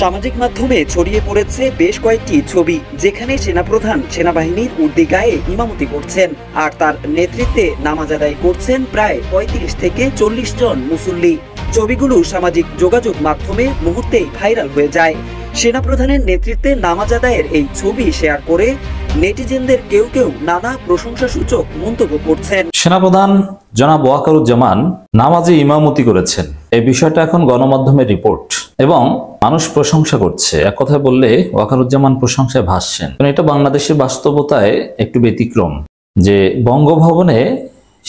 সামাজিক মাধ্যমে ছড়িয়ে পড়েছে বেশ কয়েকটি ছবি, যেখানে সেনাপ্রধান সেনাবাহিনীর উর্দি গায়ে ইমামতি করছেন আর তার নেতৃত্বে নামাজ আদায় করছেন প্রায় ৩৫ থেকে ৪০ জন মুসল্লি। ছবিগুলো সামাজিক যোগাযোগ মাধ্যমে মুহূর্তেই ভাইরাল হয়ে যায়। সেনাপ্রধানের নেতৃত্বে নামাজ আদায়ের এই ছবি শেয়ার করে নেটিজেনদের কেউ কেউ নানা প্রশংসাসূচক মন্তব্য করছেন। সেনাপ্রধান জনাব ওয়াকারুজ্জামান নামাজে ইমামতি করেছেন, এই বিষয়টা এখন গণমাধ্যমের রিপোর্ট এবং মানুষ প্রশংসা করছে। এক কথায় বললে ওয়াকারুজ্জামান প্রশংসায় ভাসছেন। এটা বাংলাদেশের বাস্তবতায় একটু ব্যতিক্রম যে বঙ্গভবনে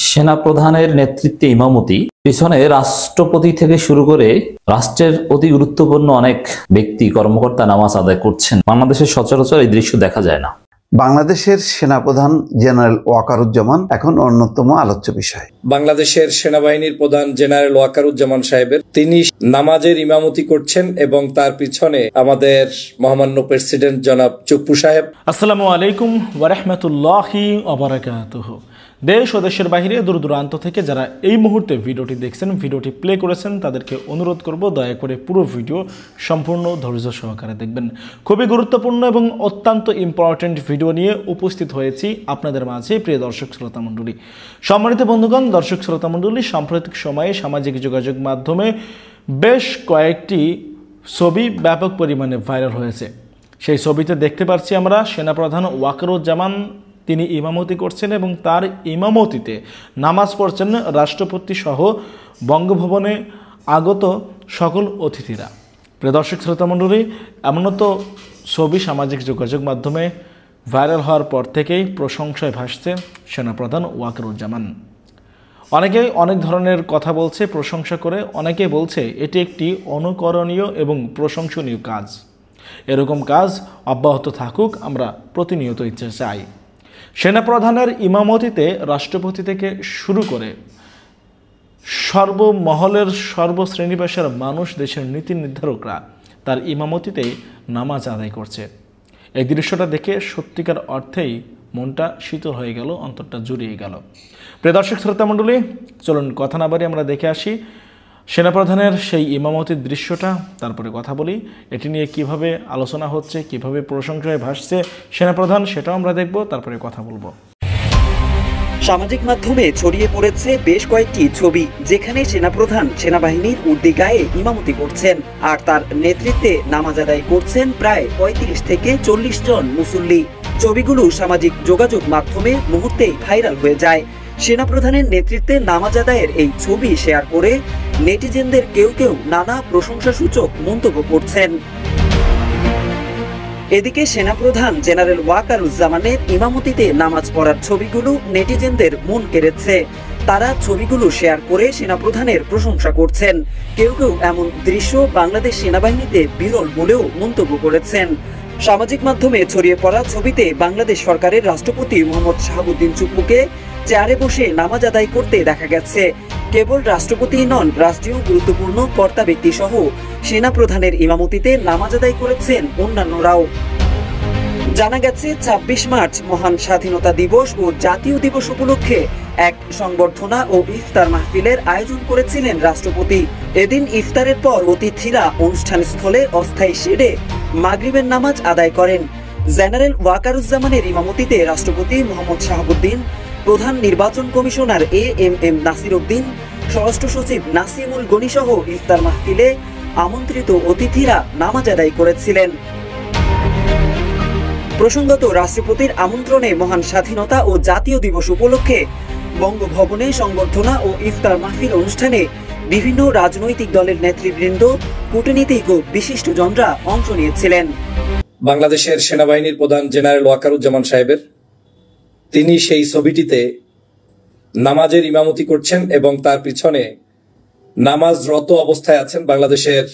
সেনাপ্রধানের নেতৃত্বে ইমামতি, পিছনে রাষ্ট্রপতি থেকে শুরু করে রাষ্ট্রের অতি গুরুত্বপূর্ণ অনেক ব্যক্তি কর্মকর্তা নামাজ আদায় করছেন। বাংলাদেশের সচরাচর এই দৃশ্য দেখা যায় না। বাংলাদেশের সেনাপ্রধান জেনারেল ওয়াকারুজ্জামান এখন অন্যতম আলোচ্য বিষয়। বাংলাদেশের সেনাবাহিনীর প্রধান জেনারেল ওয়াকারুজ্জামান সাহেবের তিনি নামাজের ইমামতি করছেন এবং তার পিছনে আমাদের মহামান্য প্রেসিডেন্ট জনাব চুপ্পু সাহেব। আসসালামু আলাইকুম ওয়া রাহমাতুল্লাহি ওয়া বারাকাতুহু। দেশ ও দেশের বাইরে দূর দূরান্ত থেকে যারা এই মুহূর্তে ভিডিওটি দেখছেন, ভিডিওটি প্লে করেছেন, তাদেরকে অনুরোধ করব দয়া করে পুরো ভিডিও সম্পূর্ণ ধৈর্য সহকারে দেখবেন। খুবই গুরুত্বপূর্ণ এবং অত্যন্ত ইম্পর্টেন্ট ভিডিও নিয়ে উপস্থিত হয়েছি আপনাদের মাঝে, প্রিয় দর্শক শ্রোতা মণ্ডলী। সম্মানিত বন্ধুগণ, দর্শক শ্রোতা মণ্ডলী, সাম্প্রতিক সময়ে সামাজিক যোগাযোগ মাধ্যমে বেশ কয়েকটি ছবি ব্যাপক পরিমাণে ভাইরাল হয়েছে। সেই ছবিতে দেখতে পাচ্ছি আমরা সেনাপ্রধান ওয়াকারুজ্জামান তিনি ইমামতি করছেন এবং তার ইমামতিতে নামাজ পড়ছেন রাষ্ট্রপতি সহ বঙ্গভবনে আগত সকল অতিথিরা। প্রিয় দর্শক শ্রোতা মণ্ডলী, এমন তো ছবি সামাজিক যোগাযোগ মাধ্যমে ভাইরাল হওয়ার পর থেকেই প্রশংসায় ভাসছে সেনাপ্রধান ওয়াকারুজ্জামান। অনেকেই অনেক ধরনের কথা বলছে প্রশংসা করে, অনেকে বলছে এটি একটি অনুকরণীয় এবং প্রশংসনীয় কাজ। এরকম কাজ অব্যাহত থাকুক, আমরা প্রতিনিয়ত ইচ্ছে চাই। সেনাপ্রধানের ইমামতিতে রাষ্ট্রপতি থেকে শুরু করে সর্বমহলের সর্বশ্রেণী পেশার মানুষ, দেশের নীতি নির্ধারকরা তার ইমামতিতে নামাজ আদায় করছে। এই দৃশ্যটা দেখে সত্যিকার অর্থেই মনটা শীতল হয়ে গেল, অন্তরটা জুড়িয়ে গেল। প্রিয় দর্শক শ্রোতা মণ্ডলী, চলুন কথা না বাড়ি আমরা দেখে আসি সেনাপ্রধানের সেই ইমামতির দৃশ্যটা, তারপরে কথা বলি এটি নিয়ে কিভাবে আলোচনা হচ্ছে, কিভাবে প্রশংসায় ভাসছে সেনাপ্রধান, সেটাও আমরা দেখব, তারপরে কথা বলবো। সামাজিক মাধ্যমে ছড়িয়ে পড়েছে বেশ কয়েকটি ছবি, যেখানে সেনাপ্রধান সেনাবাহিনীর উর্দি গায়ে ইমামতি করছেন আর তার নেতৃত্বে নামাজ আদায় করছেন প্রায় ৩৫ থেকে ৪০ জন মুসল্লি। ছবিগুলো সামাজিক যোগাযোগ মাধ্যমে মুহূর্তেই ভাইরাল হয়ে যায়। সেনাপ্রধানের নেতৃত্বে নামাজ আদায়ের এই ছবি শেয়ার করে নেটিজেনদের কেউ কেউ নানা প্রশংসাসূচক মন্তব্য করছেন। এদিকে সেনাপ্রধান জেনারেল ওয়াকারুজ্জামানের ইমামতিতে নামাজ পড়ার ছবিগুলো নেটিজেনদের মন কেড়েছে। তারা ছবিগুলো শেয়ার করে সেনাপ্রধানের প্রশংসা করছেন। কেউ কেউ এমন দৃশ্য বাংলাদেশ সেনাবাহিনীতে বিরল বলেও মন্তব্য করেছেন। সামাজিক মাধ্যমে ছড়িয়ে পড়া ছবিতে বাংলাদেশ সরকারের রাষ্ট্রপতি মোহাম্মদ শাহাবুদ্দিন চুপ্পুকে চেয়ারে বসে নামাজ আদায় করতে দেখা গেছে। কেবল রাষ্ট্রপতিই নন, রাষ্ট্রীয় গুরুত্বপূর্ণ কর্তা ব্যক্তি সহ সেনাপ্রধানের ইমামতিতে নামাজ আদায় করেছেন অন্যান্যরাও। জানা গেছে ২৬ মার্চ মহান স্বাধীনতা দিবস ও জাতীয় দিবস উপলক্ষে এক সংবর্ধনা ও ইফতার মাহফিলের আয়োজন করেছিলেন রাষ্ট্রপতি। এদিন ইফতারের পর অতিথিরা অনুষ্ঠানস্থলে অস্থায়ী শেডে মাগরিবের নামাজ আদায় করেন। জেনারেল ওয়াকারুজ্জামানের ইমামতিতে রাষ্ট্রপতি মোহাম্মদ শাহাবুদ্দিন, প্রধান নির্বাচন কমিশনার এএমএম নাসির উদ্দিন, স্বরাষ্ট্র সচিব নাসিমুল গনি সহ ইফতার মাহফিলে আমন্ত্রিত অতিথিরা নামাজ আদায় করেছিলেন। প্রসঙ্গত, রাষ্ট্রপতির আমন্ত্রণে মহান স্বাধীনতা ও জাতীয় দিবস উপলক্ষে বঙ্গভবনে সংবর্ধনা ও ইফতার মাহফিল অনুষ্ঠানে বিভিন্ন রাজনৈতিক দলের নেতৃবৃন্দ, কূটনীতিক ও বিশিষ্টজনরা অংশ নিয়েছিলেন। বাংলাদেশের সেনাবাহিনীর প্রধান জেনারেল ওয়াকারুজ্জামান সাহেবের তিনি সেই ছবিটিতে নামাজের ইমামতি করছেন এবং তার পিছনে নামাজরত অবস্থায় আছেন বাংলাদেশের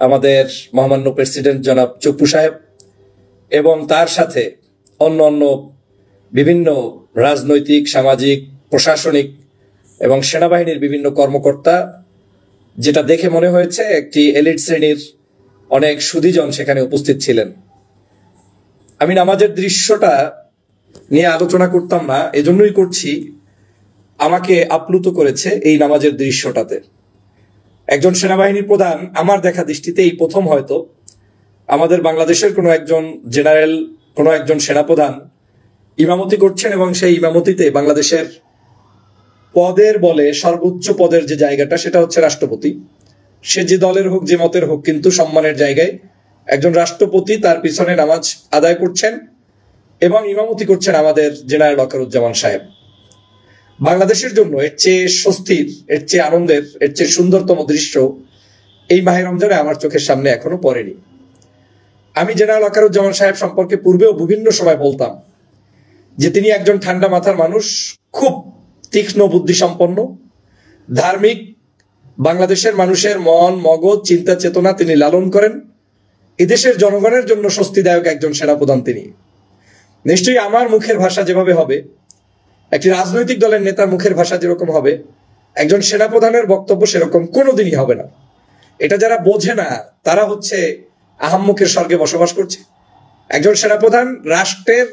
আমাদের মহামান্য প্রেসিডেন্ট জনাব চুপ্পু সাহেব এবং তার সাথে অন্য অন্য বিভিন্ন রাজনৈতিক, সামাজিক, প্রশাসনিক এবং সেনাবাহিনীর বিভিন্ন কর্মকর্তা। যেটা দেখে মনে হয়েছে একটি এলিট শ্রেণীর অনেক সুধীজন সেখানে উপস্থিত ছিলেন। আমি নামাজের দৃশ্যটা নিয়ে আলোচনা করতাম না, এজন্যই করছি, আমাকে আপ্লুত করেছে এই নামাজের দৃশ্যটাতে। একজন সেনাবাহিনী প্রধান আমার দেখা দৃষ্টিতে এই প্রথম হয়তো আমাদের বাংলাদেশের কোনো একজন জেনারেল, কোনো একজন সেনাপ্রধান ইমামতি করছেন এবং সেই ইমামতিতে বাংলাদেশের পদের বলে সর্বোচ্চ পদের যে জায়গাটা সেটা হচ্ছে রাষ্ট্রপতি। সে যে দলের হোক, যে মতের হোক, কিন্তু সম্মানের জায়গায় একজন রাষ্ট্রপতি তার পিছনে নামাজ আদায় করছেন এবং ইমামতি করছেন আমাদের জেনারেল ওয়াকারুজ্জামান সাহেব। বাংলাদেশের জন্য এর চেয়ে স্বস্তির, এর চেয়ে আনন্দের, এর চেয়ে সুন্দরতম দৃশ্য এই মাহে রমজানে আমার চোখের সামনে এখনো পড়েনি। আমি জেনারেল ওয়াকারুজ্জামান সাহেব সম্পর্কে পূর্বেও বিভিন্ন সময় বলতাম যে তিনি একজন ঠান্ডা মাথার মানুষ, খুব তীক্ষ্ণ বুদ্ধি সম্পন্ন, ধার্মিক, বাংলাদেশের মানুষের মন, মগজ, চিন্তা চেতনা তিনি লালন করেন। এদেশের জনগণের জন্য স্বস্তিদায়ক একজন সেনাপ্রধান তিনি। নিশ্চয়ই আমার মুখের ভাষা যেভাবে হবে, একটি রাজনৈতিক দলের নেতার মুখের ভাষা যেরকম হবে, একজন সেনাপ্রধানের বক্তব্য সেরকম কোনোদিনই হবে না। এটা যারা বোঝে না তারা হচ্ছে আহাম্মকের স্বর্গে বসবাস করছে। একজন সেনাপ্রধান রাষ্ট্রের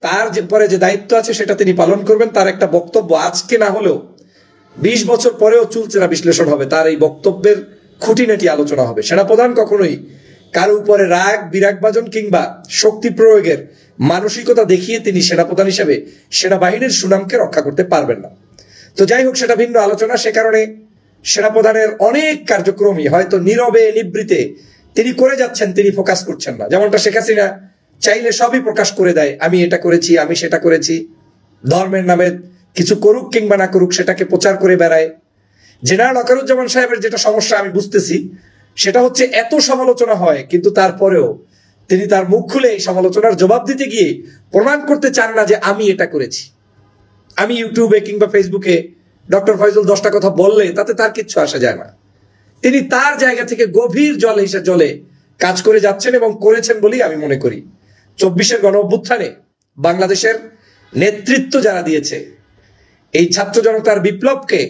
তার যে পরে যে দায়িত্ব আছে সেটা তিনি পালন করবেন। তার একটা বক্তব্য আজকে না হলেও 20 বছর পরেও চুলচেরা বিশ্লেষণ হবে, তার এই বক্তব্যের খুঁটিনাটি আলোচনা হবে। সেনাপ্রধান কখনোই কারো উপরে রাগ, বিরাগভাজন কিংবা শক্তি প্রয়োগের মানসিকতা দেখিয়ে তিনি সেনাপ্রধান হিসেবে সেনাবাহিনীর সুনামকে রক্ষা করতে পারবেন না। তো যাই হোক, সেটা ভিন্ন আলোচনা। সে কারণে সেনাপ্রধানের অনেক কার্যক্রমই হয়তো নীরবে নিবৃতে তিনি করে যাচ্ছেন, তিনি ফোকাস করছেন না। যেমনটা শেখ হাসিনা চাইলে সবই প্রকাশ করে দেয়, আমি এটা করেছি, আমি সেটা করেছি, ধর্মের নামে কিছু করুক কিংবা না করুক সেটাকে প্রচার করে বেড়ায়। জেনারেল ওয়াকারুজ্জামান সাহেবের যেটা সমস্যা আমি বুঝতেছি সেটা হচ্ছে এত সমালোচনা হয় কিন্তু তারপরেও তিনি তার মুখ খুলে এই সমালোচনার জবাব দিতে গিয়ে প্রমাণ করতে চান না যে আমি এটা করেছি। আমি ইউটিউবে কিংবা ফেসবুকে ডক্টর ফয়জুল 10টা কথা বললে তাতে তার কিচ্ছু আসা যায় না। তিনি তার জায়গা থেকে গভীর জলে কাজ করে যাচ্ছেন এবং করেছেন বলেই আমি মনে করি 24-এর গণ অভ্যুত্থানে বাংলাদেশের নেতৃত্ব যারা দিয়েছে, এই ছাত্র জনতার বিপ্লবকে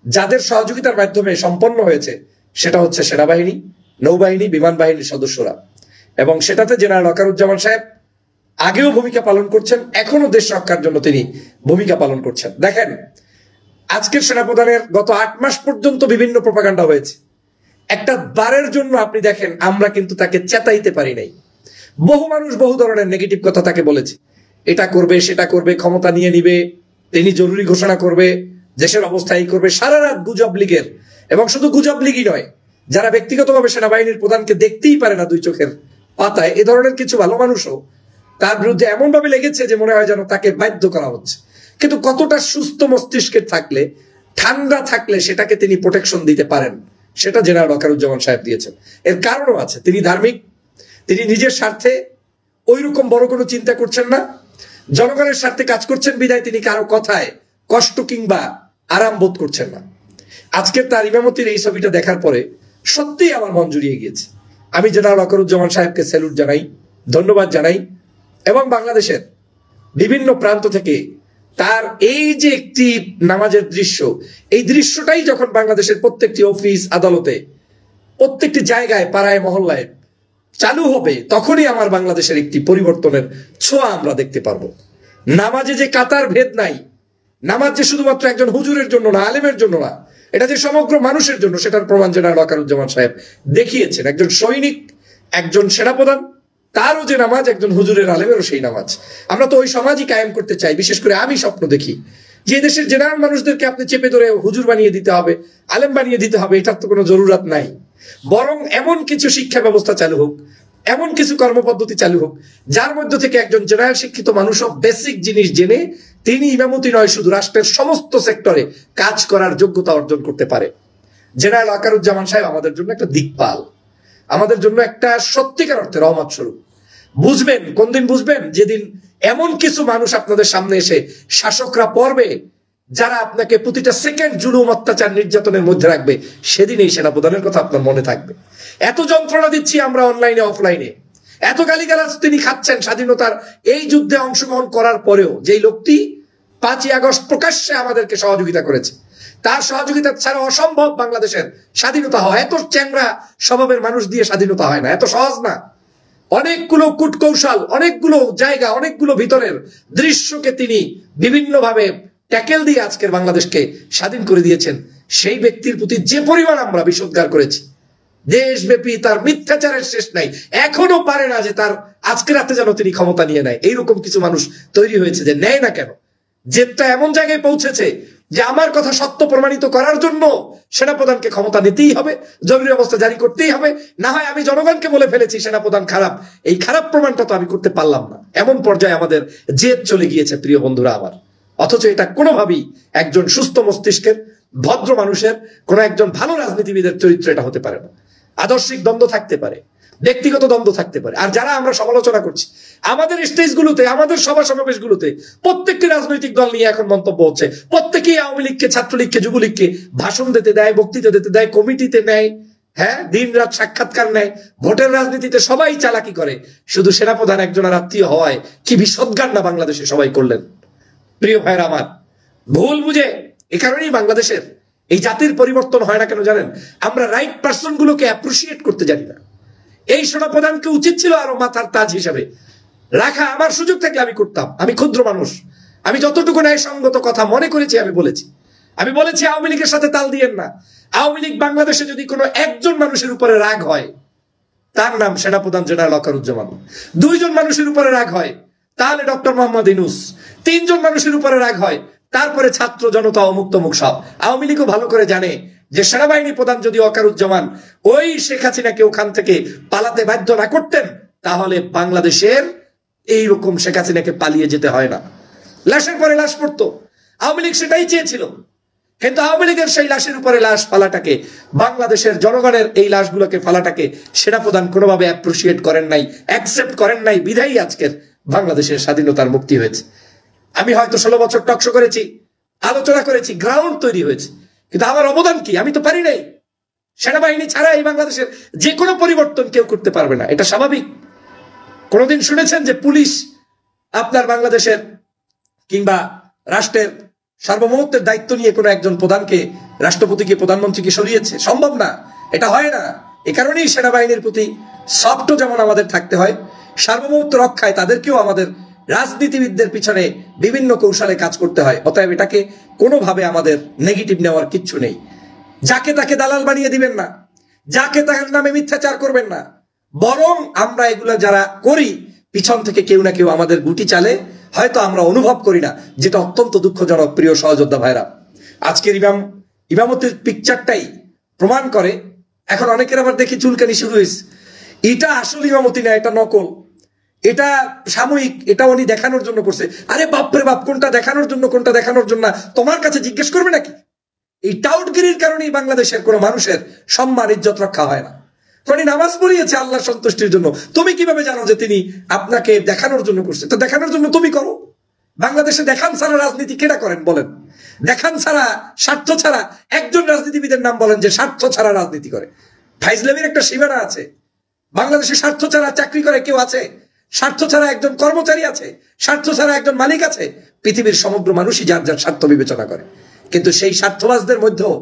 যাদের সহযোগিতার মাধ্যমে সম্পন্ন হয়েছে সেটা হচ্ছে সেনাবাহিনী, নৌবাহিনী, বিমান বাহিনীর সদস্যরা। এবং সেটাতে জেনারেল ওয়াকারুজ্জামান সাহেব আগেও ভূমিকা পালন করছেন, এখনো দেশ রক্ষার জন্য তিনি ভূমিকা পালন করছেন। দেখেন, আজকের সেনাপ্রধানের গত 8 মাস পর্যন্ত বিভিন্ন প্রপাগান্ডা হয়েছে। একটা বারের জন্য আপনি দেখেন আমরা কিন্তু তাকে চেতাইতে পারি নাই। বহু মানুষ বহু ধরনের নেগেটিভ কথা তাকে বলেছে, এটা করবে, সেটা করবে, ক্ষমতা নিয়ে নিবে, তিনি জরুরি ঘোষণা করবে, দেশের অবস্থা এই করবে। সারা রাত গুজব লীগের, এবং শুধু গুজব লীগই নয়, যারা ব্যক্তিগতভাবে সেনাবাহিনীর প্রধানকে দেখতেই পারে না 2 চোখের পাতায়, এ ধরনের কিছু ভালো মানুষও তার বিরুদ্ধে এমন ভাবে লেগেছে যে মনে হয় যেন তাকে বাধ্য করা হচ্ছে। কিন্তু কতটা সুস্থ মস্তিষ্কের থাকলে, ঠান্ডা থাকলে সেটাকে তিনি প্রোটেকশন দিতে পারেন, সেটা জেনারেল ওয়াকারুজ্জামান সাহেব দিয়েছেন। এর কারণও আছে, তিনি ধার্মিক, তিনি নিজের স্বার্থে ওইরকম বড় কোনো চিন্তা করছেন না, জনগণের স্বার্থে কাজ করছেন বিধায় তিনি কারো কথায় কষ্ট কিংবা আরাম বোধ করছেন না। আজকের তার ইমামতির এই ছবিটা দেখার পরে সত্যিই আমার মন জুড়িয়ে গিয়েছে। আমি জেনারেল ওয়াকারুজ্জামান সাহেবকে স্যালুট জানাই, ধন্যবাদ জানাই, এবং বাংলাদেশের বিভিন্ন প্রান্ত থেকে তার এই যে একটি নামাজের দৃশ্য, এই দৃশ্যটাই যখন বাংলাদেশের প্রত্যেকটি অফিস আদালতে, প্রত্যেকটি জায়গায়, পাড়ায় মহল্লায় চালু হবে, তখনই আমার বাংলাদেশের একটি পরিবর্তনের ছোঁয়া আমরা দেখতে পারবো। নামাজে যে কাতার ভেদ নাই, নামাজ যে শুধুমাত্র একজন হুজুরের জন্য না, আলেমের জন্য না, এটা যে সমগ্র মানুষের জন্য, সেটার প্রমাণ জেনারেল ওয়াকারুজ্জামান সাহেব দেখিয়েছেন। একজন সৈনিক, একজন সেনাপ্রধান, তারও যে নামাজ, একজন হুজুরের, আলেমেরও সেই নামাজ। আমরা তো ওই সমাজই কায়েম করতে চাই। বিশেষ করে আমি স্বপ্ন দেখি যে দেশের জেনারেল মানুষদেরকে আপনি চেপে ধরে হুজুর বানিয়ে দিতে হবে, আলেম বানিয়ে দিতে হবে, এটার তো কোনো জরুরত নাই। বরং এমন কিছু শিক্ষা ব্যবস্থা চালু হোক, এমন কিছু কর্মপদ্ধতি চালু হোক যার মধ্য থেকে একজন জেনারেল শিক্ষিত মানুষও বেসিক জিনিস জেনে তিনি ইমামতি নয়, শুধু রাষ্ট্রের সমস্ত সেক্টরে কাজ করার যোগ্যতা অর্জন করতে পারে। জেনারেল ওয়াকারুজ্জামান সাহেব আমাদের জন্য একটা দিকপাল, আমাদের জন্য একটা সত্যিকার অর্থে রহমত স্বরূপ। বুঝবেন কোন দিন? বুঝবেন যেদিন এমন কিছু মানুষ আপনাদের সামনে এসে শাসকরা পড়বে যারা আপনাকে প্রতিটা সেকেন্ড জুলুম, অত্যাচার, নির্যাতনের মধ্যে রাখবে, সেদিন এই সেনাপ্রধানের কথা আপনার মনে থাকবে। এত যন্ত্রণা দিচ্ছি আমরা অনলাইনে, অফলাইনে, এত গালিগালাজ তিনি খাচ্ছেন স্বাধীনতার এই যুদ্ধে অংশগ্রহণ করার পরেও। যেই লোকটি 5ই আগস্ট প্রকাশ্যে আমাদেরকে সহযোগিতা করেছে, তার সহযোগিতা ছাড়া অসম্ভব বাংলাদেশের স্বাধীনতা হয়। এত চ্যাংরা স্বভাবের মানুষ দিয়ে স্বাধীনতা হয় না, এত সহজ না। অনেকগুলো কূটকৌশল, অনেকগুলো জায়গা, অনেকগুলো ভিতরের দৃশ্যকে তিনি বিভিন্নভাবে ট্যাকেল দিয়ে আজকের বাংলাদেশকে স্বাধীন করে দিয়েছেন, সেই ব্যক্তির প্রতি যে পরিমাণ আমরা বিষোদ্গার করেছি, দেশব্যাপী তার মিথ্যাচারের শেষ নাই, এখনো পারে না যে তার আজকে রাতে যেন তিনি ক্ষমতা নিয়ে নেয়। এইরকম কিছু মানুষ তৈরি হয়েছে যে নেয় না কেন, জেদটা এমন জায়গায় পৌঁছেছে যে আমার কথা সত্য প্রমাণিত করার জন্য সেনাপ্রধানকে ক্ষমতা নিতেই হবে, জরুরি অবস্থা জারি করতেই হবে, না হয় আমি জনগণকে বলে ফেলেছি সেনাপ্রধান খারাপ, এই খারাপ প্রমাণটা তো আমি করতে পারলাম না। এমন পর্যায়ে আমাদের জেদ চলে গিয়েছে প্রিয় বন্ধুরা আমার। অথচ এটা কোনোভাবেই একজন সুস্থ মস্তিষ্কের ভদ্র মানুষের, কোন একজন ভালো রাজনীতিবিদের চরিত্র এটা হতে পারে না। আদর্শিক দ্বন্দ্ব থাকতে পারে, ব্যক্তিগত দ্বন্দ্ব থাকতে পারে। আর যারা আমরা সমালোচনা করছি আমাদের স্টেজগুলোতে, আমাদের সভা সমাবেশগুলোতে প্রত্যেকটি রাজনৈতিক দল নিয়ে এখন মন্তব্য হচ্ছে, প্রত্যেকেই আওয়ামী লীগকে, ছাত্রলীগকে, যুবলীগকে ভাষণ দিতে দেয়, বক্তৃতা দিতে দেয়, কমিটিতে নেয়, হ্যাঁ দিন রাত সাক্ষাৎকার নেয়, ভোটের রাজনীতিতে সবাই চালাকি করে। শুধু সেনাপ্রধান একজনের আত্মীয় হওয়ায় কি বিষোদ্গার না বাংলাদেশে সবাই করলেন। প্রিয় ভাইরা আমার, ভুল বুঝে এ কারণেই বাংলাদেশের এই জাতির পরিবর্তন হয় না কেন জানেন? আমরা রাইট পার্সন গুলোকে অ্যাপ্রিসিয়েট করতে জানি না। এই সেনাপ্রধানকে উচিত ছিল আরো মাথার তাজ হিসাবে রাখা। আমার সুযোগ থাকলে আমি করতাম, আমি ক্ষুদ্র মানুষ, আমি যতটুকু ন্যায়সঙ্গত কথা মনে করেছি আমি বলেছি আওয়ামী লীগের সাথে তাল দিয়েন না। আওয়ামী লীগ বাংলাদেশে যদি কোনো একজন মানুষের উপরে রাগ হয় তার নাম সেনাপ্রধান জেনারেল ওয়াকারুজ্জামান, 2 জন মানুষের উপরে রাগ হয় তাহলে ডক্টর মোহাম্মদ ইউনূস, 3 জন মানুষের উপরে রাগ হয় তারপরে ছাত্র জনতা অমুক্ত মুখ সব। আওয়ামী লীগও ভালো করে জানে যে সেনাবাহিনী প্রধান যদি ওয়াকারুজ্জামান ওই শেখ হাসিনাকে ওখান থেকে পালাতে বাধ্য না করতেন তাহলে বাংলাদেশের এইরকম শেখ হাসিনাকে পালিয়ে যেতে হয় না, লাশের পরে লাশ পড়তো। আওয়ামী লীগ সেটাই চেয়েছিল, কিন্তু আওয়ামী লীগের সেই লাশের উপরে লাশ ফালাটাকে, বাংলাদেশের জনগণের এই লাশগুলোকে ফালাটাকে সেনাপ্রধান কোনোভাবে অ্যাপ্রিসিয়েট করেন নাই, অ্যাকসেপ্ট করেন নাই, বিধায়ী আজকের বাংলাদেশের স্বাধীনতার মুক্তি হয়েছে। আমি হয়তো 16 বছর টকশো করেছি, আলোচনা করেছি, গ্রাউন্ড তৈরি হয়েছে, কিন্তু আমার অবদান কি? আমি তো পারি নাই। সেনাবাহিনী ছাড়া এই বাংলাদেশের যে কোনো পরিবর্তন কেউ করতে পারবে না, এটা স্বাভাবিক। কোনদিন শুনেছেন যে পুলিশ আপনার বাংলাদেশের কিংবা রাষ্ট্রের সার্বভৌমত্বের দায়িত্ব নিয়ে কোনো একজন প্রধানকে, রাষ্ট্রপতিকে, প্রধানমন্ত্রীকে সরিয়েছে? সম্ভব না, এটা হয় না। এ কারণেই সেনাবাহিনীর প্রতি সফট যেমন আমাদের থাকতে হয়, সার্বভৌমত্ব রক্ষায় তাদেরকেও আমাদের রাজনীতিবিদদের পিছনে বিভিন্ন কৌশলে কাজ করতে হয়। অতএব এটাকে কোনোভাবে আমাদের নেগেটিভ নেওয়ার কিচ্ছু নেই। যাকে তাকে দালাল বানিয়ে দিবেন না, যাকে তার নামে মিথ্যাচার করবেন না, বরং আমরা এগুলা যারা করি পিছন থেকে কেউ না কেউ আমাদের গুটি চালে, হয়তো আমরা অনুভব করি না, যেটা অত্যন্ত দুঃখজনক। প্রিয় সহযোদ্ধা ভাইরা, আজকের ইমামতির পিকচারটাই প্রমাণ করে। এখন অনেকের আবার দেখি চুলকানি শুরু হয়েছে, এটা আসল ইমামতি না, এটা নকল, এটা সাময়িক, এটা উনি দেখানোর জন্য করছে। আরে বাপরে বাপ, কোনটা দেখানোর জন্য কোনটা দেখানোর জন্য তোমার কাছে জিজ্ঞেস করবে নাকি? এই টাউটগিরির কারণেই বাংলাদেশের কোনো মানুষের সম্মান ইজ্জত রক্ষা হয় না। উনি নামাজ পড়িয়েছে আল্লাহর সন্তুষ্টির জন্য, তুমি কিভাবে জানো যে তিনি আপনাকে দেখানোর জন্য করছে? তো দেখানোর জন্য তুমি করো। বাংলাদেশে দেখান ছাড়া রাজনীতি কেটা করেন বলেন? দেখান ছাড়া, স্বার্থ ছাড়া একজন রাজনীতিবিদের নাম বলেন যে স্বার্থ ছাড়া রাজনীতি করে? ফাইজলামির একটা সীমানা আছে। বাংলাদেশে স্বার্থ ছাড়া চাকরি করে কেউ আছে? স্বার্থ ছাড়া একজন কর্মচারী আছে? স্বার্থ ছাড়া একজন মালিক আছে? পৃথিবীর সমগ্র মানুষই যার যার স্বার্থ বিবেচনা করে, কিন্তু সেই স্বার্থবাজদের মধ্যেও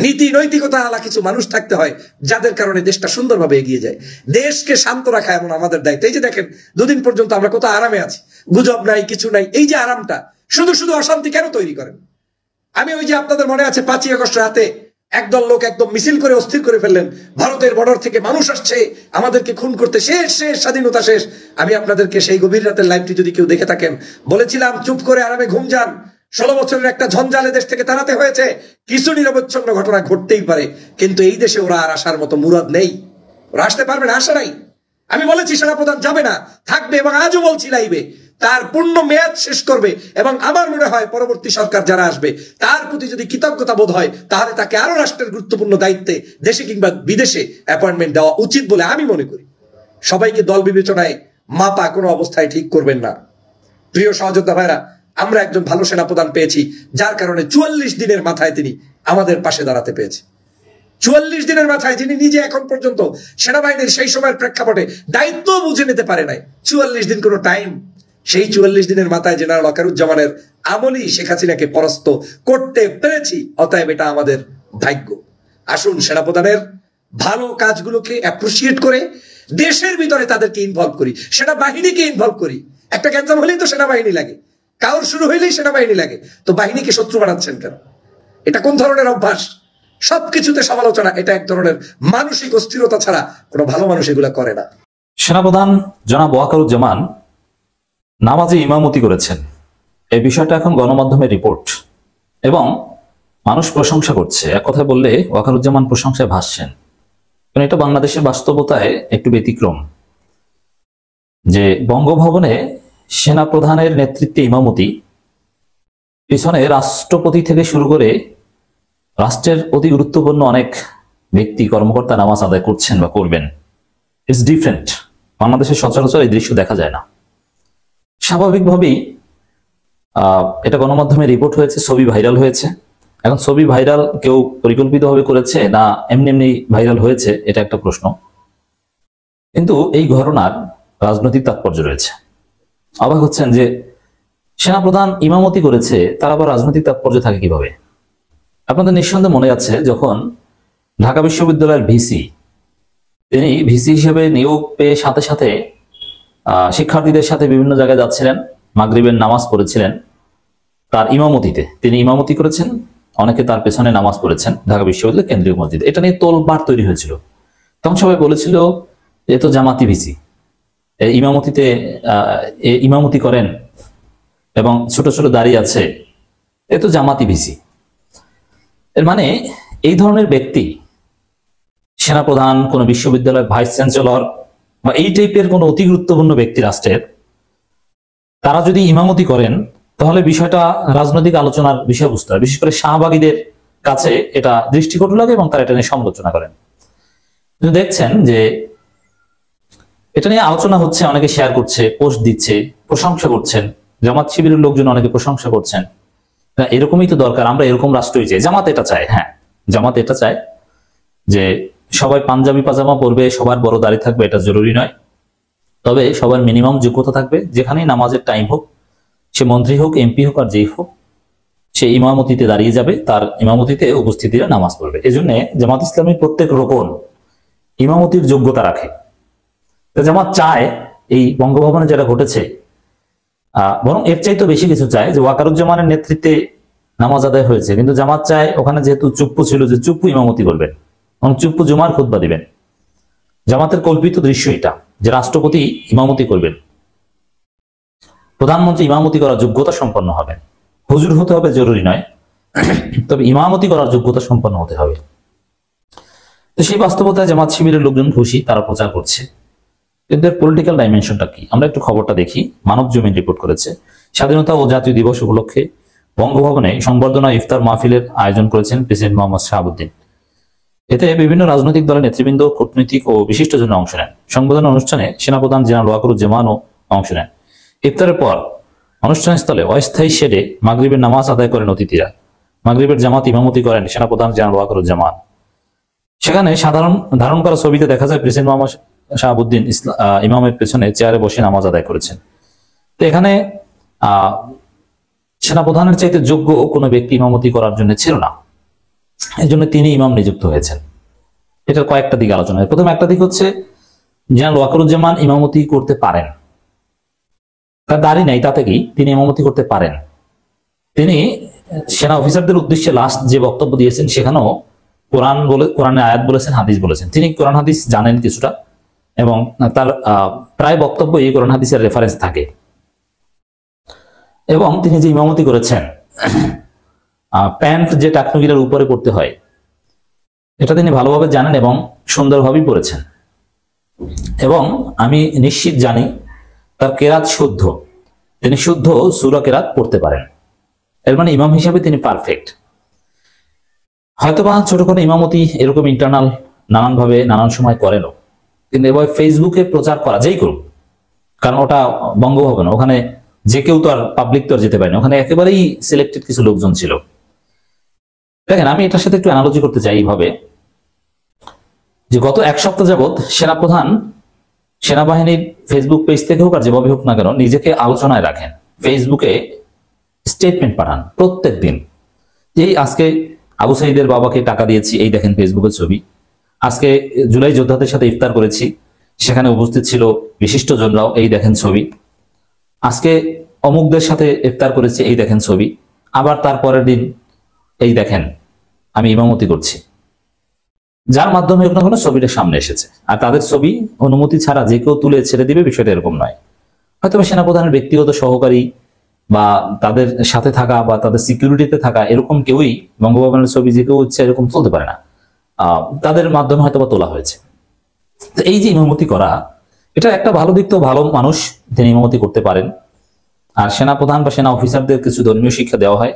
নীতি নৈতিকতা আলা কিছু মানুষ থাকতে হয় যাদের কারণে দেশটা সুন্দরভাবে এগিয়ে যায়। দেশকে শান্ত রাখা এমন আমাদের দায়িত্ব। এই যে দেখেন, 2 দিন পর্যন্ত আমরা কত আরামে আছি, গুজব নাই, কিছু নাই। এই যে আরামটা, শুধু শুধু অশান্তি কেন তৈরি করেন? আমি ওই যে আপনাদের মনে আছে 5ই আগস্ট রাতে একদল লোক একদম মিছিল করে অস্থির করে ফেললেন, ভারতের বর্ডার থেকে মানুষ আসছে আমাদেরকে খুন করতে, শেষ শেষ স্বাধীনতা শেষ। আমি আপনাদেরকে সেই গভীর রাতের লাইভটি যদি কেউ দেখে থাকেন বলেছিলাম চুপ করে আরামে ঘুম যান। 16 বছরের একটা ঝঞ্ঝালে দেশ থেকে তাড়াতে হয়েছে, কিছু নিরবচ্ছন্ন ঘটনা ঘটতেই পারে, কিন্তু এই দেশে ওরা আর আসার মতো মুরাদ নেই, ওরা আসতে পারবে না, আশা নাই। আমি বলেছি সেনাপ্রধান যাবে না, থাকবে, এবং আজও বলছি লাইভে তার পূর্ণ মেয়াদ শেষ করবে। এবং আমার মনে হয় পরবর্তী সরকার যারা আসবে তার প্রতি যদি কৃতজ্ঞতা বোধ হয় তাহলে তাকে আরো রাষ্ট্রের গুরুত্বপূর্ণ দায়িত্বে দেশে কিংবা বিদেশে অ্যাপয়েন্টমেন্ট দেওয়া উচিত বলে আমি মনে করি। সবাইকে দল বিবেচনায় মাপা কোনো অবস্থায় ঠিক করবেন না। প্রিয় সহযোদ্ধা ভাইরা, আমরা একজন ভালো সেনাপ্রধান পেয়েছি, যার কারণে 44 দিনের মাথায় তিনি আমাদের পাশে দাঁড়াতে পেয়েছে। 44 দিনের মাথায় যিনি নিজে এখন পর্যন্ত সেনাবাহিনীর সেই সময়ের প্রেক্ষাপটে দায়িত্ব বুঝে নিতে পারে নাই। 44 দিন কোনো টাইম? সেই 44 দিনের মাথায় জেনারেল ওয়াকারুজ্জামানের আমলই শেখ হাসিনাকে পরাস্ত করতে পেরেছি। অতএব এটা আমাদের ভাগ্য। আসুন সেনাপ্রধানের ভালো কাজগুলোকে অ্যাপ্রিসিয়েট করে দেশের ভিতরে তাদেরকে ইনভলভ করি, সেনাবাহিনীকে ইনভলভ করি। একটা গ্যাঞ্জাম হলেই তো সেনাবাহিনী লাগে, কাউর শুরু হইলেই সেনাবাহিনী লাগে, তো বাহিনীকে শত্রু বানাচ্ছেন কেন? এটা কোন ধরনের অভ্যাস? সবকিছুতে সমালোচনা, এটা এক ধরনের মানসিক অস্থিরতা ছাড়া কোনো ভালো মানুষ এগুলা করে না। সেনাপ্রধান জনাব ওয়াকারুজ্জামান নামাজে ইমামতি করেছেন, এই বিষয়টা এখন গণমাধ্যমের রিপোর্ট এবং মানুষ প্রশংসা করছে। এক কথায় বললে ওয়াকারুজ্জামান প্রশংসায় ভাসছেন, কারণ এটা বাংলাদেশের বাস্তবতায় একটু ব্যতিক্রম যে বঙ্গভবনে সেনাপ্রধানের নেতৃত্বে ইমামতি, পিছনে রাষ্ট্রপতি থেকে শুরু করে রাষ্ট্রের অতি গুরুত্বপূর্ণ অনেক ব্যক্তি কর্মকর্তা নামাজ আদায় করছেন বা করবেন। It's different. বাংলাদেশের সচরাচর এই দৃশ্য দেখা যায় না। স্বাভাবিকভাবেই এটা গণমাধ্যমে রিপোর্ট হয়েছে, ছবি ভাইরাল হয়েছে। এখন ছবি ভাইরাল কেউ পরিকল্পিতভাবে করেছে না এমনি এমনি ভাইরাল হয়েছে, এটা একটা প্রশ্ন। কিন্তু এই ঘটনার রাজনৈতিক তাৎপর্য রয়েছে। অবাক হচ্ছেন যে সেনাপ্রধান ইমামতি করেছে, তার আবার রাজনৈতিক তাৎপর্য থাকে কিভাবে? আপনাদের নিঃসন্দেহে মনে আছে যখন ঢাকা বিশ্ববিদ্যালয়ের ভিসি, তিনি ভিসি হিসেবে নিয়োগ পেয়ে সাথে সাথে শিক্ষার্থীদের সাথে বিভিন্ন জায়গায় যাচ্ছিলেন, মাগরিবের নামাজ পড়েছিলেন তার ইমামতিতে। তিনি ইমামতি করেছেন, অনেকে তার পেছনে নামাজ পড়েছেন ঢাকা বিশ্ববিদ্যালয়ের কেন্দ্রীয় মসজিদে। এটা নিয়ে তোলপাড় তৈরি হয়েছিল। তখন সবাই বলেছিল এ তো জামাতি ভিসি, ইমামতিতে ইমামতি করেন এবং ছোট ছোট দাঁড়িয়ে আছে, এ তো জামাতি ভিসি। এর মানে এই ধরনের ব্যক্তি, সেনাপ্রধান, কোন বিশ্ববিদ্যালয়ের ভাইস চ্যান্সেলর বা এই টাইপের কোন অতি গুরুত্বপূর্ণ ব্যক্তি রাষ্ট্রের, তারা যদি ইমামতি করেন তাহলে বিষয়টা রাজনৈতিক আলোচনার বিষয়বস্তু হয়। বিশেষ করে শাহবাগীদের কাছে এটা দৃষ্টিকটু লাগে এবং তারা এটা নিয়ে সমালোচনা করেন। দেখছেন যে এটা নিয়ে আলোচনা হচ্ছে, অনেকে শেয়ার করছে, পোস্ট দিচ্ছে, প্রশংসা করছেন। জামাত শিবিরের লোকজন অনেকে প্রশংসা করছেন, এরকমই তো দরকার, আমরা এরকম রাষ্ট্রই চাই। জামাত এটা চায়, হ্যাঁ জামাত এটা চায় যে সবাই পাঞ্জাবি পাজামা পরবে, সবার বড় দাড়ি থাকবে, এটা জরুরি নয়। তবে সবার মিনিমাম যোগ্যতা থাকবে, যেখানেই নামাজের টাইম হোক, সে মন্ত্রী হোক, এমপি হোক আর যেই হোক, সে ইমামতিতে দাঁড়িয়ে যাবে, তার ইমামতিতে উপস্থিতিরা নামাজ পড়বে। এজন্য জামাত ইসলামীর প্রত্যেক রোকন ইমামতির যোগ্যতা রাখে। জামাত চায় এই বঙ্গভবনে যেটা ঘটেছে, বরং এর চাইতে বেশি কিছু চায় যে ওয়াকারুজ্জামানের নেতৃত্বে নামাজ আদায় হয়েছে, কিন্তু জামাত চায় ওখানে যেহেতু চুপ্পু ছিল, যে চুপ্পু ইমামতি করবেন এবং চুপ্পু জুমার খুতবা দিবেন। জামাতের কল্পিত দৃশ্য এটা যে রাষ্ট্রপতি ইমামতি করবেন, প্রধানমন্ত্রী ইমামতি করার যোগ্যতা সম্পন্ন হবেন। হুজুর হতে হবে জরুরি নয়, তবে ইমামতি করার যোগ্যতা সম্পন্ন হতে হবে। তো সেই বাস্তবতায় জামাত শিবিরের লোকজন খুশি, তারা প্রচার করছে। কিন্তু এর পলিটিক্যাল ডাইমেনশনটা কি, আমরা একটু খবরটা দেখি। মানব জমিন রিপোর্ট করেছে, স্বাধীনতা ও জাতীয় দিবস উপলক্ষে বঙ্গভবনে সংবর্ধনা ইফতার মাহফিলের আয়োজন করেছেন প্রেসিডেন্ট মোহাম্মদ শাহাবুদ্দিন। এতে বিভিন্ন রাজনৈতিক দলের নেতৃবৃন্দ, কূটনৈতিক ও বিশিষ্টজন অংশ নেন। সংবর্ধনা অনুষ্ঠানে সেনাপ্রধান জেনারেল ওয়াকারুজ্জামানও অংশ নেন। ইফতারের পর অনুষ্ঠানস্থলে অস্থায়ী শেডে মাগরিবের নামাজ আদায় করেন অতিথিরা। মাগরিবের জামাত ইমামতি করেন সেনাপ্রধান জেনারেল ওয়াকারুজ্জামান। সেখানে ধারণ করা ছবিতে দেখা যায় প্রেসিডেন্ট মোহাম্মদ শাহাবুদ্দিন ইমামের পেছনে চেয়ারে বসে নামাজ আদায় করেছেন। তো এখানে সেনাপ্রধানের চাইতে যোগ্য কোনো ব্যক্তি ইমামতি করার জন্য ছিল না, এই জন্য তিনি ইমাম নিযুক্ত হয়েছেন। এটার কয়েকটা দিক আলোচনা। প্রথম একটা দিক হচ্ছে জেনারেল ওয়াকারুজ্জামান ইমামতি করতে পারেন, তার দাড়ি নাই, তাতে কি তিনি ইমামতি করতে পারেন। তিনি সেনা অফিসারদের উদ্দেশ্যে লাস্ট যে বক্তব্য দিয়েছেন সেখানেও কোরআনে আয়াত বলেছেন, হাদিস বলেছেন। তিনি কোরআন হাদিস জানেন কিছুটা এবং তার প্রায় বক্তব্য এই কোরআন হাদিসের রেফারেন্স থাকে। এবং তিনি যে ইমামতি করেছেন, প্যান্ট যে টাকনুগিরের উপরে পড়তে হয়, এটা তিনি ভালোভাবে জানেন এবং সুন্দরভাবেই পড়েছেন। এবং আমি নিশ্চিত জানি তার কেরাত শুদ্ধ, তিনি শুদ্ধ সূরা কেরাত পড়তে পারেন। এর মানে ইমাম হিসাবে তিনি পারফেক্ট। হয়তোবা ছোট কোনো ইমামতি এরকম ইন্টারনাল নানানভাবে নানান সময় করেনও, কিন্তু এবার ফেসবুকে প্রচার করা যেই করুক, কারণ ওটা বঙ্গভবন, ওখানে যে কেউ তো আর পাবলিক তো আর যেতে পারেনি, ওখানে একেবারেই সিলেক্টেড কিছু লোকজন ছিল। দেখেন, আমি এটার সাথে একটু অ্যানালজি করতে চাই এইভাবে যে গত এক সপ্তাহ যাবৎ সেনাপ্রধান সেনাবাহিনীর ফেসবুক পেজ থেকে হোক আর যেভাবে হোক না কেন নিজেকে আলোচনায় রাখেন, ফেসবুকে স্টেটমেন্ট পাঠান প্রত্যেক দিন। এই আজকে আবু সাইদের বাবাকে টাকা দিয়েছি, এই দেখেন ফেসবুকের ছবি। আজকে জুলাই যোদ্ধাদের সাথে ইফতার করেছি, সেখানে উপস্থিত ছিল বিশিষ্ট জনরাও, এই দেখেন ছবি। আজকে অমুকদের সাথে ইফতার করেছি, এই দেখেন ছবি। আবার তারপরের দিন এই দেখেন আমি ইমামতি করছি, যার মাধ্যমে কোনো ছবিটা সামনে এসেছে। আর তাদের ছবি অনুমতি ছাড়া যে কেউ তুলে ছেড়ে দিবে, বিষয়টা এরকম নয়। হয়তো সেনাপ্রধানের ব্যক্তিগত সহকারী বা তাদের সাথে থাকা বা তাদের সিকিউরিটিতে থাকা এরকম কেউই বঙ্গভবনের ছবি যে কেউ ইচ্ছে এরকম চলতে পারে না, তাদের মাধ্যমে হয়তো বা তোলা হয়েছে। তো এই যে ইমামতি করা, এটা একটা ভালো দিক, তো ভালো মানুষ তিনি ইমামতি করতে পারেন। আর সেনাপ্রধান বা সেনা অফিসারদের কিছু ধর্মীয় শিক্ষা দেওয়া হয়,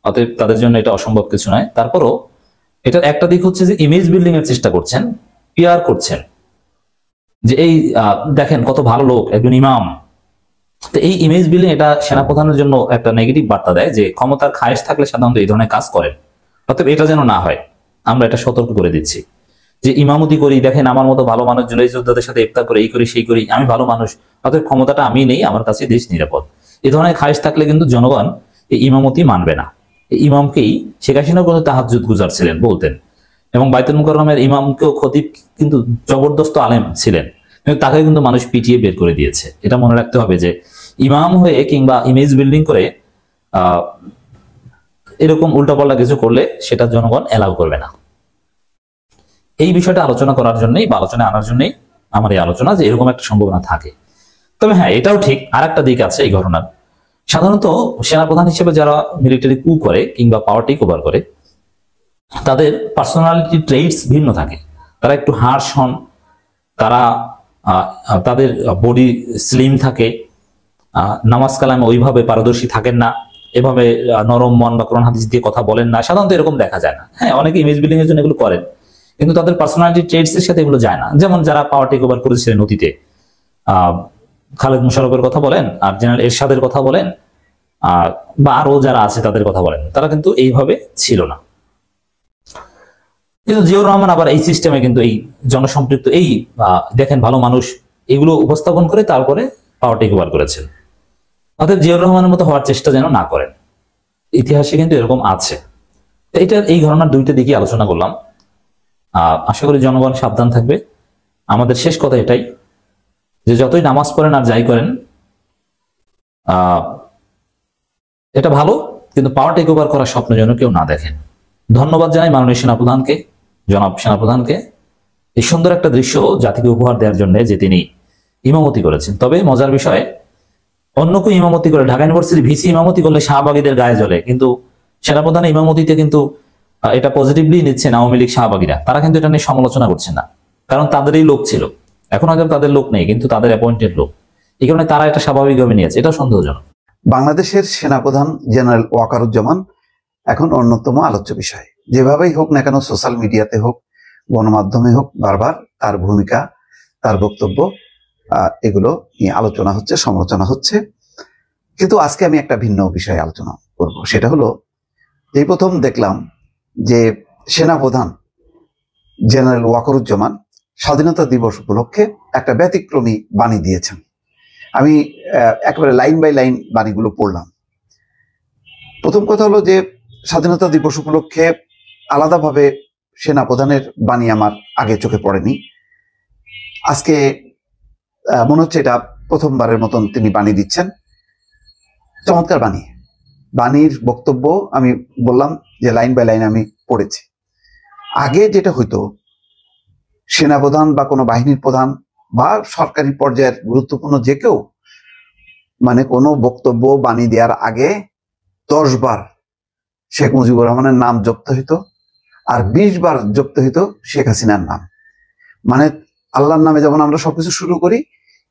অতএব তাদের জন্য এটা অসম্ভব কিছু নয়। তারপরও এটার একটা দিক হচ্ছে যে ইমেজ বিল্ডিং এর চেষ্টা করছেন, পিআর করছেন, যে এই দেখেন কত ভালো লোক, একজন ইমাম। তো এই ইমেজ বিল্ডিং এটা সেনাপ্রধানের জন্য একটা নেগেটিভ বার্তা দেয় যে ক্ষমতার খায়েশ থাকলে সাধারণত এই ধরনের কাজ করেন। অতএব এটা যেন না হয়, আমরা এটা সতর্ক করে দিচ্ছি যে ইমামতি করি, দেখেন আমার মতো ভালো মানুষ জুলাই যোদ্ধাদের সাথে ইফতার করে, এই করি সেই করি, আমি ভালো মানুষ, অতএব ক্ষমতাটা আমি নেই, আমার কাছে দেশ নিরাপদ। এই ধরনের খায়েশ থাকলে কিন্তু জনগণ এই ইমামতি মানবে না। এই ইমামকেই শেখ হাসিনা কিন্তু তাহাজ্জুদ গুজারছিলেন বলতেন, এবং বাইতুল মুকাররমের ইমামকেও খতিব কিন্তু জবরদস্ত আলেম ছিলেন, কিন্তু তাকে কিন্তু মানুষ পিটিয়ে বের করে দিয়েছে। এটা মনে রাখতে হবে যে ইমাম হয়ে কিংবা ইমেজ বিল্ডিং করে এরকম উল্টাপাল্টা কিছু করলে সেটা জনগণ এলাও করবে না। এই বিষয়টা আলোচনা করার জন্যই বা আলোচনায় আনার জন্যই আমার এই আলোচনা, যে এরকম একটা সম্ভাবনা থাকে। তবে হ্যাঁ, এটাও ঠিক, আর একটা দিক আছে এই ঘটনার। সাধারণত সেনাপ্রধান হিসেবে যারা মিলিটারি কু করে কিংবা পাওয়ার টেক ওভার করে, তাদের পার্সোনালিটি ট্রেটস ভিন্ন থাকে। তারা একটু হার্শ হন, তারা তাদের বডি স্লিম থাকে, নামাজ কালামে ওইভাবে পারদর্শী থাকেন না, এভাবে নরম মন বা কোরআন হাদিস দিয়ে কথা বলেন না, সাধারণত এরকম দেখা যায় না। হ্যাঁ, অনেকে ইমেজ বিল্ডিং এর জন্য এগুলো করেন, কিন্তু তাদের পার্সোনালিটি ট্রেটস এর সাথে এগুলো যায় না। যেমন যারা পাওয়ার টেক ওভার করেছিলেন অতীতে, খালেদ মোশাররফের কথা বলেন, আর জেনারেল এরশাদের কথা বলেন, বা আরো যারা আছে তাদের কথা বলেন, তারা কিন্তু এইভাবে ছিল না। কিন্তু জিয়াউর রহমান আবার এই সিস্টেমে কিন্তু এই জনসম্পৃক্ত এই দেখেন ভালো মানুষ এগুলো উপস্থাপন করে তারপরে পাওয়ার টেক ওভার করেছেন। অর্থাৎ জিয়াউর রহমানের মতো হওয়ার চেষ্টা যেন না করেন, ইতিহাসে কিন্তু এরকম আছে। এটা এই ঘটনার দুইটা দিকে আলোচনা করলাম। আশা করি জনগণ সাবধান থাকবে। আমাদের শেষ কথা এটাই যে যতই নামাজ পড়েন আর যাই করেন, এটা ভালো, কিন্তু পাওয়ার টেক ওভার করার স্বপ্ন যেন কেউ না দেখেন। ধন্যবাদ জানাই মাননীয় সেনাপ্রধানকে, জনাব সেনাপ্রধানকে, এই সুন্দর একটা দৃশ্য জাতিকে উপহার দেওয়ার জন্য যে তিনি ইমামতি করেছেন। তবে মজার বিষয়, অন্য কেউ ইমামতি করে, ঢাকা ইউনিভার্সিটি ভিসি ইমামতি করলে শাহবাগীদের গায়ে জ্বলে, কিন্তু সেনাপ্রধানের ইমামতিতে কিন্তু এটা পজিটিভলি নিচ্ছেন আওয়ামী লীগ শাহবাগীরা। তারা কিন্তু এটা নিয়ে সমালোচনা করছে না, কারণ তাদেরই লোক ছিল। এখন হয়তো তাদের লোক নেই, কিন্তু তাদের অ্যাপয়েন্টেড লোক, এই কারণে তারা এটা স্বাভাবিকভাবে নিয়েছে। এটা সন্দেহজনক। বাংলাদেশের সেনাপ্রধান জেনারেল ওয়াকারুজ্জামান এখন অন্যতম আলোচ্য বিষয়। যেভাবেই হোক না কেন, সোশ্যাল মিডিয়াতে হোক, গণমাধ্যমে হোক, বারবার তার ভূমিকা, তার বক্তব্য এগুলো নিয়ে আলোচনা হচ্ছে, সমালোচনা হচ্ছে। কিন্তু আজকে আমি একটা ভিন্ন বিষয়ে আলোচনা করব। সেটা হলো, এই প্রথম দেখলাম যে সেনাপ্রধান জেনারেল ওয়াকারুজ্জামান স্বাধীনতা দিবস উপলক্ষে একটা ব্যতিক্রমী বাণী দিয়েছেন। আমি একেবারে লাইন বাই লাইন বাণীগুলো পড়লাম। প্রথম কথা হলো যে স্বাধীনতা দিবস উপলক্ষে আলাদাভাবে সেনাপ্রধানের বাণী আমার আগে চোখে পড়েনি। আজকে মনে হচ্ছে এটা প্রথমবারের মতন তিনি বাণী দিচ্ছেন। চমৎকার বাণী। বাণীর বক্তব্য আমি বললাম যে লাইন বাই লাইন আমি পড়েছি। আগে যেটা হইতো, সেনাপ্রধান বা কোনো বাহিনীর প্রধান বা সরকারি পর্যায়ের গুরুত্বপূর্ণ যে কেউ মানে কোনো বক্তব্য বাণী দেওয়ার আগে 10 বার শেখ মুজিবুর রহমানের নাম জপ্ত হইতো, আর 20 বার জপ্ত হইতো শেখ হাসিনার নাম। মানে আল্লাহর নামে যেমন আমরা সবকিছু শুরু করি,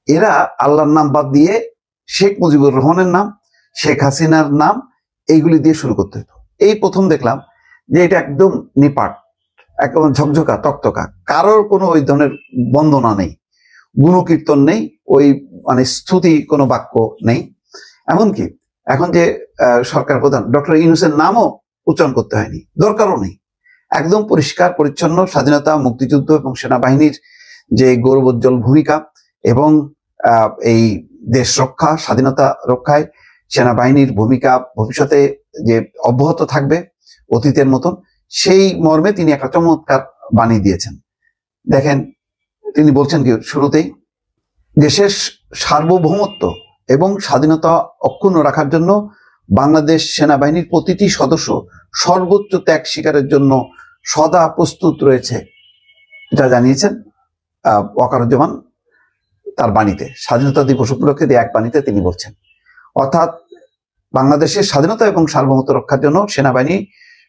এরা আল্লাহর নাম বাদ দিয়ে শেখ মুজিবুর রহমানের নাম, শেখ হাসিনার নাম, এইগুলি দিয়ে শুরু করতে হতো। এই প্রথম দেখলাম যে এটা একদম নিপাট, একদম ঝকঝকা তকতকা, কারোর কোনো ওই ধরনের বন্দনা নেই, গুণকীর্তন নেই, ওই মানে স্তুতি কোনো বাক্য নেই। এমনকি এখন যে সরকার প্রধান ডক্টর ইউনূসের নামও উচ্চারণ করতে হয়নি, দরকারও নেই। একদম পরিষ্কার পরিচ্ছন্ন স্বাধীনতা, মুক্তিযুদ্ধ এবং সেনাবাহিনীর যে গৌরবোজ্জ্বল ভূমিকা এবং এই দেশ রক্ষা, স্বাধীনতা রক্ষায় সেনাবাহিনীর ভূমিকা ভবিষ্যতে যে অব্যাহত থাকবে অতীতের মতন, সেই মর্মে তিনি একটা চমৎকার বাণী দিয়েছেন। দেখেন তিনি বলছেন কি শুরুতেই, দেশের সার্বভৌমত্ব এবং স্বাধীনতা অক্ষুণ্ণ রাখার জন্য বাংলাদেশ সেনাবাহিনীর প্রতিটি সদস্য সর্বোচ্চ ত্যাগ স্বীকারের জন্য সদা প্রস্তুত রয়েছে, এটা জানিয়েছেন ওয়াকারুজ্জামান তার বাণীতে। স্বাধীনতা দিবস উপলক্ষে দিয়ে এক বাণীতে তিনি বলছেন, অর্থাৎ বাংলাদেশের স্বাধীনতা এবং সার্বভৌমত্ব রক্ষার জন্য সেনাবাহিনী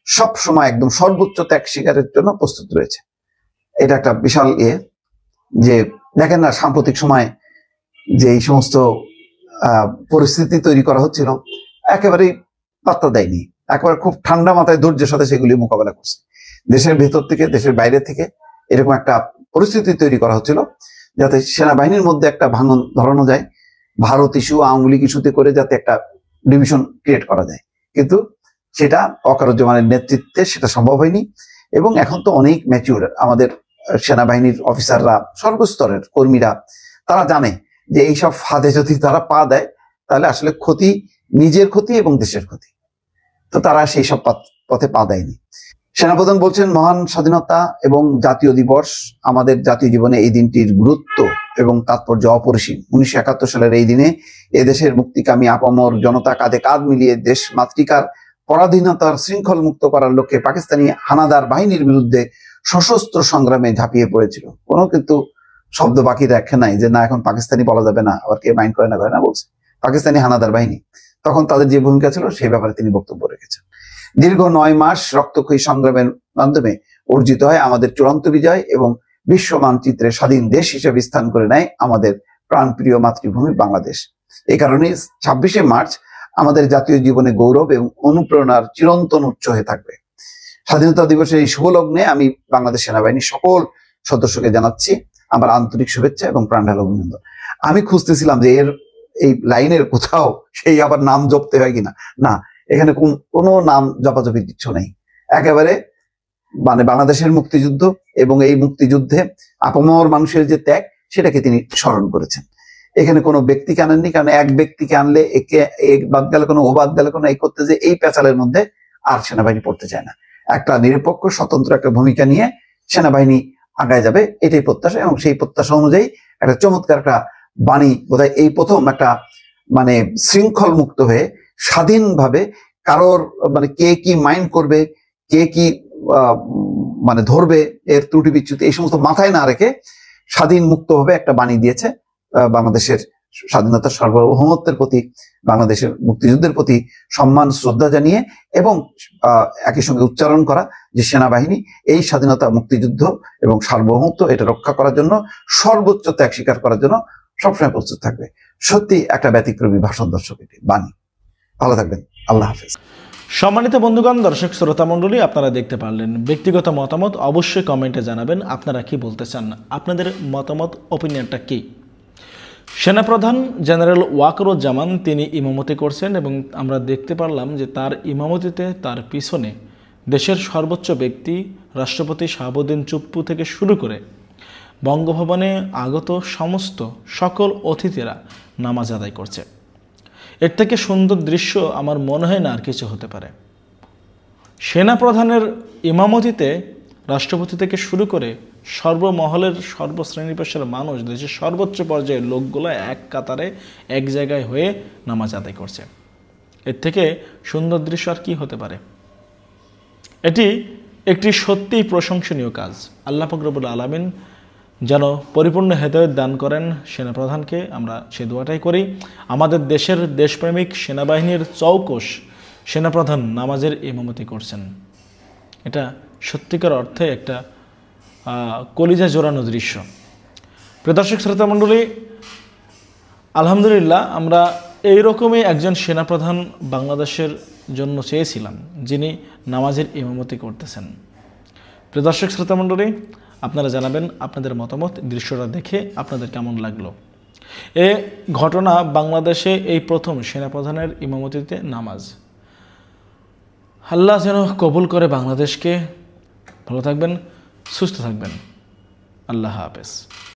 সব সময় একদম সর্বোচ্চ ত্যাগ স্বীকারের জন্য প্রস্তুত রয়েছে। এটা একটা বিশাল যে দেখেন না সাম্প্রতিক সময় যে এই সমস্ত পরিস্থিতি তৈরি করা হচ্ছিল, একেবারেই পাত্তা দেয়নি, একেবারে খুব ঠান্ডা মাথায় ধৈর্যের সাথে সেগুলি মোকাবেলা করছে। দেশের ভেতর থেকে দেশের বাইরে থেকে এরকম একটা পরিস্থিতি তৈরি করা হচ্ছিল যাতে সেনাবাহিনীর মধ্যে একটা ভাঙন ধরানো যায়, ভারত ইস্যু আওয়ামী লীগ ইস্যুতে করে যাতে একটা ডিভিশন ক্রিয়েট করা যায়, কিন্তু সেটা ওয়াকারুজ্জামানের নেতৃত্বে সেটা সম্ভব হয়নি। এবং এখন তো অনেক ম্যাচিউর আমাদের সেনাবাহিনীর অফিসাররা, সর্বস্তরের কর্মীরা, তারা জানে যে এইসব ফাঁদে যদি তারা পা দেয় তাহলে আসলে ক্ষতি নিজের ক্ষতি এবং দেশের ক্ষতি, তো তারা সেই সব পথে পা দেয়নি। সেনাপ্রধান বলছেন, মহান স্বাধীনতা এবং জাতীয় দিবস আমাদের জাতীয় জীবনে এই দিনটির গুরুত্ব এবং তাৎপর্য অপরিসীম। 1971 সালের এই দিনে এদেশের মুক্তিকামী আপামর জনতা কাঁধে কাঁধ মিলিয়ে দেশ মাতৃকার পরাধীনতার শৃঙ্খল মুক্ত করার লক্ষ্যে পাকিস্তানি হানাদার বাহিনীর বিরুদ্ধে সশস্ত্র সংগ্রামে ঝাঁপিয়ে পড়েছিল। কোনো কিন্তু শব্দ বাকি রাখে নাই যে না এখন পাকিস্তানি বলা যাবে না, আবার কে মাইন্ড করে না বলছে পাকিস্তানি হানাদার বাহিনী। তখন তাদের যে ভূমিকা ছিল সেই ব্যাপারে তিনি বক্তব্য রেখেছেন। দীর্ঘ 9 মাস রক্তক্ষয়ী সংগ্রামের মাধ্যমে অর্জিত হয় আমাদের চূড়ান্ত বিজয় এবং বিশ্ব মানচিত্রে স্বাধীন দেশ হিসেবে স্থান করে নেয় আমাদের প্রাণপ্রিয় মাতৃভূমি বাংলাদেশ। এই কারণে 26শে মার্চ আমাদের জাতীয় জীবনে গৌরব এবং অনুপ্রেরণার চিরন্তন উৎস হয়ে থাকবে। স্বাধীনতা দিবসের এই শুভ লগ্নে আমি বাংলাদেশ সেনাবাহিনীর সকল সদস্যকে জানাচ্ছি আমার আন্তরিক শুভেচ্ছা এবং প্রাণঢালা অভিনন্দন। আমি খুঁজতেছিলাম যে এই লাইনের কোথাও সেই আবার নাম জপতে হয় কিনা, না, এখানে কোনো নাম জপাজপির কিছু নেই। একেবারে মানে বাংলাদেশের মুক্তিযুদ্ধ এবং এই মুক্তিযুদ্ধে আপামর মানুষের যে ত্যাগ সেটাকে তিনি স্মরণ করেছেন। এখানে কোনো ব্যক্তিকে আনেননি, কারণ এক ব্যক্তিকে আনলে একে এক বাদ গেলে কোনো ও বাদ গেলে কোনো এই করতে যে এই পেঁচালের মধ্যে আর সেনাবাহিনী পড়তে চায় না। একটা নিরপেক্ষ স্বতন্ত্র একটা ভূমিকা নিয়ে সেনাবাহিনী আগায় যাবে, এটাই প্রত্যাশা। এবং সেই প্রত্যাশা অনুযায়ী একটা চমৎকার একটা বাণী বোধহয় এই প্রথম একটা মানে শৃঙ্খল মুক্ত হয়ে স্বাধীনভাবে কারোর মানে কে কি মাইন্ড করবে, কে কি মানে ধরবে, এর ত্রুটি বিচ্যুতি এই সমস্ত মাথায় না রেখে স্বাধীন মুক্তভাবে একটা বাণী দিয়েছে বাংলাদেশের স্বাধীনতার সার্বভৌমত্বের প্রতি, বাংলাদেশের মুক্তিযুদ্ধের প্রতি সম্মান শ্রদ্ধা জানিয়ে এবং একই সঙ্গে উচ্চারণ করা যে সেনাবাহিনী এই স্বাধীনতা মুক্তিযুদ্ধ এবং সার্বভৌমত্ব এটা রক্ষা করার জন্য সর্বোচ্চ ত্যাগ স্বীকার করার জন্য সবসময় প্রস্তুত থাকবে। সত্যি একটা ব্যতিক্রমী ভাষণ দর্শক এটি বাণী। ভালো থাকবেন, আল্লাহ হাফেজ। সম্মানিত বন্ধুগণ, দর্শক শ্রোতা মণ্ডলী, আপনারা দেখতে পারলেন। ব্যক্তিগত মতামত অবশ্যই কমেন্টে জানাবেন আপনারা কি বলতে চান, আপনাদের মতামত ওপিনিয়নটা কি। সেনাপ্রধান জেনারেল ওয়াকারুজ্জামান তিনি ইমামতি করছেন এবং আমরা দেখতে পারলাম যে তার ইমামতিতে তার পিছনে দেশের সর্বোচ্চ ব্যক্তি রাষ্ট্রপতি শাহাবুদ্দিন চুপ্পু থেকে শুরু করে বঙ্গভবনে আগত সমস্ত সকল অতিথিরা নামাজ আদায় করছে। এর থেকে সুন্দর দৃশ্য আমার মনে হয় না আর কিছু হতে পারে। সেনাপ্রধানের ইমামতিতে রাষ্ট্রপতি থেকে শুরু করে সর্বমহলের সর্বশ্রেণী পেশার মানুষ, দেশের সর্বোচ্চ পর্যায়ের লোকগুলো এক কাতারে এক জায়গায় হয়ে নামাজ আদায় করছে। এর থেকে সুন্দর দৃশ্য আর কি হতে পারে। এটি একটি সত্যিই প্রশংসনীয় কাজ। আল্লাহ পাক রব্বুল আলামিন যেন পরিপূর্ণ হেদায়েত দান করেন সেনাপ্রধানকে, আমরা সে দোয়াটাই করি। আমাদের দেশের দেশপ্রেমিক সেনাবাহিনীর চৌকস সেনাপ্রধান নামাজের ইমামতি করছেন, এটা সত্যিকার অর্থে একটা কলিজা জোড়ানো দৃশ্য। প্রিয় দর্শক শ্রোতা মণ্ডলী, আলহামদুলিল্লাহ আমরা এইরকমই একজন সেনাপ্রধান বাংলাদেশের জন্য চেয়েছিলাম, যিনি নামাজের ইমামতি করতেছেন। প্রিয় দর্শক শ্রোতা মণ্ডলী, আপনারা জানাবেন আপনাদের মতামত, দৃশ্যটা দেখে আপনাদের কেমন লাগলো। এ ঘটনা বাংলাদেশে এই প্রথম সেনাপ্রধানের ইমামতিতে নামাজ। আল্লাহ যেন কবুল করে বাংলাদেশকে। ভালো থাকবেন, সুস্থ থাকবেন, আল্লাহ হাফেজ।